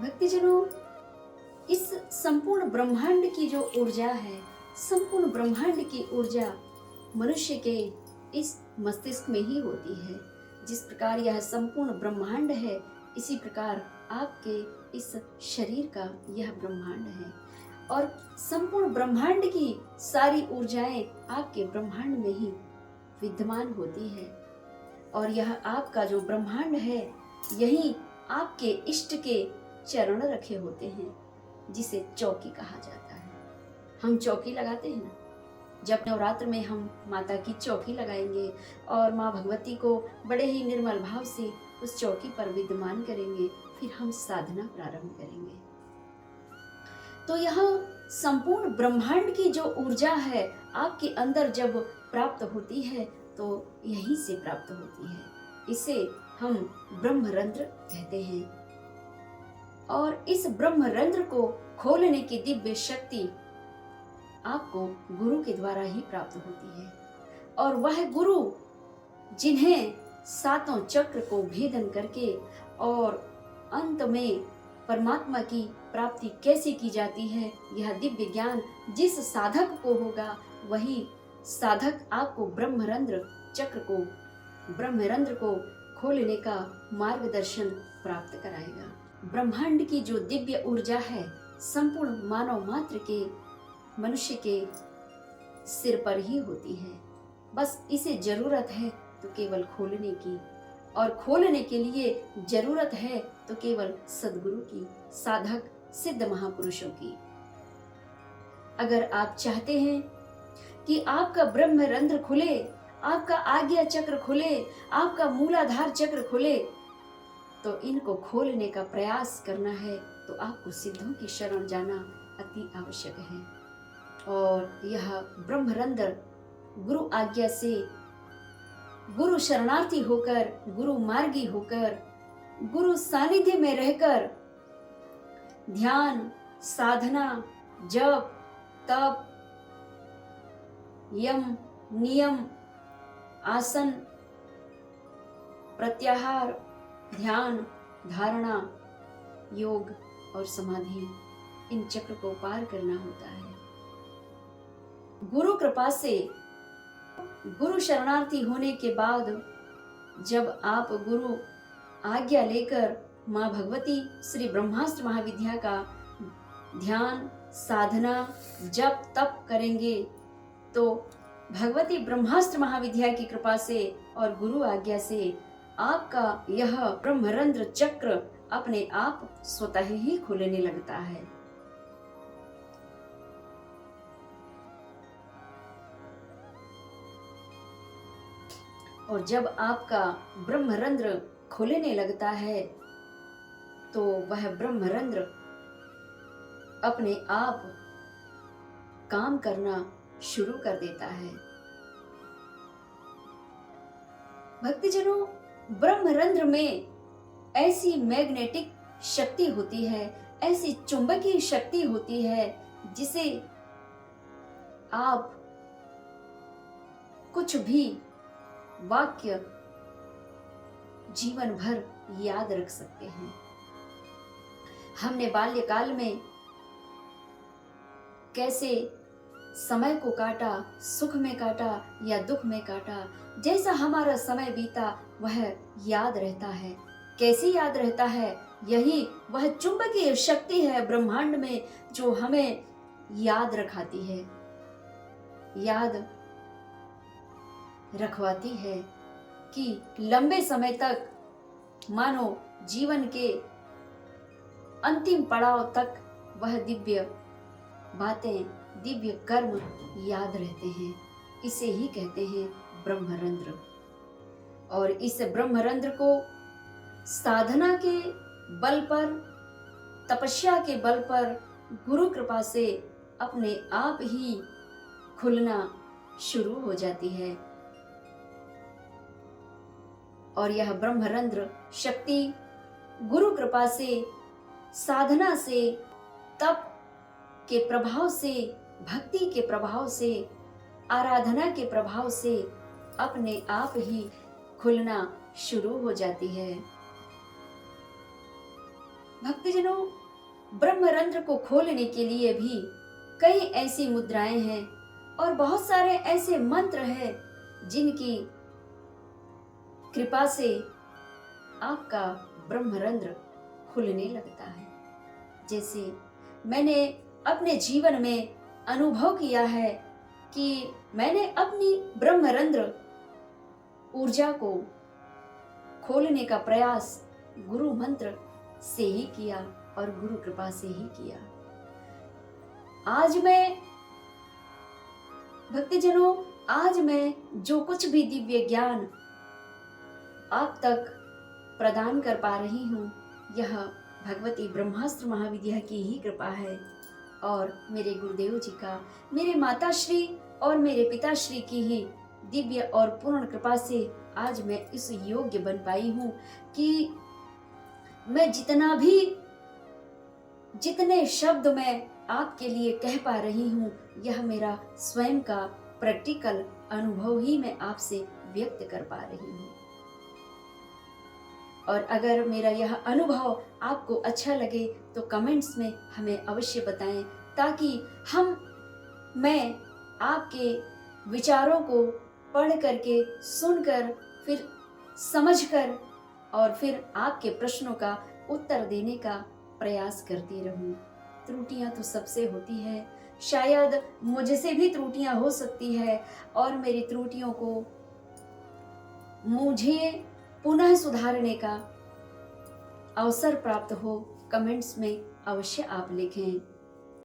भक्तिजनों, इस संपूर्ण ब्रह्मांड की जो ऊर्जा है, संपूर्ण ब्रह्मांड की ऊर्जा मनुष्य के इस मस्तिष्क में ही होती है। जिस प्रकार यह संपूर्ण ब्रह्मांड है, इसी प्रकार आपके इस शरीर का यह ब्रह्मांड है और संपूर्ण ब्रह्मांड की सारी ऊर्जाएं आपके ब्रह्मांड में ही विद्यमान होती है। और यह आपका जो ब्रह्मांड है, यही आपके इष्ट के चरण रखे होते हैं, जिसे चौकी कहा जाता है। हम चौकी लगाते हैं ना, जब नवरात्र में हम माता की चौकी लगाएंगे और माँ भगवती को बड़े ही निर्मल भाव से उस चौकी पर विद्यमान करेंगे, फिर हम साधना प्रारंभ करेंगे। तो यह संपूर्ण ब्रह्मांड की जो ऊर्जा है आपके अंदर जब प्राप्त होती है, तो यहीं से प्राप्त होती है। इसे हम ब्रह्मरंध्र कहते हैं और इस ब्रह्मरंध्र को खोलने की दिव्य शक्ति आपको गुरु के द्वारा ही प्राप्त होती है। और वह गुरु जिन्हें सातों चक्र को भेदन करके और अंत में परमात्मा की प्राप्ति कैसे की जाती है, यह दिव्य ज्ञान जिस साधक को होगा, वही साधक आपको ब्रह्मरंध्र चक्र को, ब्रह्मरंध्र को खोलने का मार्गदर्शन प्राप्त कराएगा। ब्रह्मांड की जो दिव्य ऊर्जा है, संपूर्ण मानव मात्र के, मनुष्य के सिर पर ही होती है। बस इसे जरूरत है तो केवल खोलने की, और खोलने के लिए जरूरत है तो केवल सद्गुरु की, साधक सिद्ध महापुरुषों की। अगर आप चाहते हैं कि आपका ब्रह्मरंध्र खुले, आपका आज्ञा चक्र खुले, आपका मूलाधार चक्र खुले, तो इनको खोलने का प्रयास करना है तो आपको सिद्धों की शरण जाना अति आवश्यक है। और यह ब्रह्मरंध्र गुरु आज्ञा से, गुरु शरणार्थी होकर, गुरु मार्गी होकर, गुरु सानिध्य में रहकर ध्यान, साधना, जप, तप, यम, नियम, आसन, प्रत्याहार, ध्यान, धारणा, योग और समाधि, इन चक्र को पार करना होता है। गुरु कृपा से, गुरु शरणार्थी होने के बाद जब आप गुरु आज्ञा लेकर माँ भगवती श्री ब्रह्मास्त्र महाविद्या का ध्यान, साधना, जप, तप करेंगे, तो भगवती ब्रह्मास्त्र महाविद्या की कृपा से और गुरु आज्ञा से आपका यह ब्रह्मरंध्र चक्र अपने आप स्वतः ही खुलने लगता है। और जब आपका ब्रह्मरंध्र खुलने लगता है, तो वह ब्रह्मरंध्र अपने आप काम करना शुरू कर देता है। भक्तिजनों, ब्रह्मरंध्र में ऐसी मैग्नेटिक शक्ति होती है, ऐसी चुंबकीय शक्ति होती है, जिसे आप कुछ भी वाक्य जीवन भर याद रख सकते हैं। हमने बाल्यकाल में कैसे समय को काटा, सुख में काटा या दुख में काटा, जैसा हमारा समय बीता वह याद रहता है। कैसे याद रहता है? यही वह चुंबकीय शक्ति है ब्रह्मांड में जो हमें याद रखाती है, याद रखवाती है कि लंबे समय तक, मानो जीवन के अंतिम पड़ाव तक, वह दिव्य बातें, दिव्य कर्म याद रहते हैं। इसे ही कहते हैं ब्रह्मरंध्र। और इस ब्रह्मरंध्र को साधना के बल पर, तपस्या के बल पर, गुरु कृपा से अपने आप ही खुलना शुरू हो जाती है। और यह ब्रह्मरंध्र शक्ति गुरु कृपा से, साधना से, तप के प्रभाव से, भक्ति के प्रभाव से, आराधना के प्रभाव से अपने आप ही खुलना शुरू हो जाती है। भक्तजनों, ब्रह्मरंध्र को खोलने के लिए भी कई ऐसी मुद्राएं हैं और बहुत सारे ऐसे मंत्र हैं जिनकी कृपा से आपका ब्रह्मरंध्र खुलने लगता है। जैसे मैंने अपने जीवन में अनुभव किया है कि मैंने अपनी ब्रह्मरंध्र ऊर्जा को खोलने का प्रयास गुरु मंत्र से ही किया और गुरु कृपा से ही किया। आज मैं भक्तजनों, आज मैं जो कुछ भी दिव्य ज्ञान आप तक प्रदान कर पा रही हूँ, यह भगवती ब्रह्मास्त्र महाविद्या की ही कृपा है और मेरे गुरुदेव जी का, मेरे माताश्री और मेरे पिताश्री की ही दिव्य और पूर्ण कृपा से आज मैं इस योग्य बन पाई हूँ कि मैं जितने शब्द मैं आपके लिए कह पा रही हूँ, यह मेरा स्वयं का प्रैक्टिकल अनुभव ही मैं आपसे व्यक्त कर पा रही हूँ। और अगर मेरा यह अनुभव आपको अच्छा लगे तो कमेंट्स में हमें अवश्य बताएं, ताकि मैं आपके विचारों को पढ़ करके, सुनकर, फिर समझकर और फिर आपके प्रश्नों का उत्तर देने का प्रयास करती रहूं। त्रुटियां तो सबसे होती है, शायद मुझसे भी त्रुटियां हो सकती है और मेरी त्रुटियों को मुझे पुनः सुधारने का अवसर प्राप्त हो, कमेंट्स में अवश्य आप लिखें।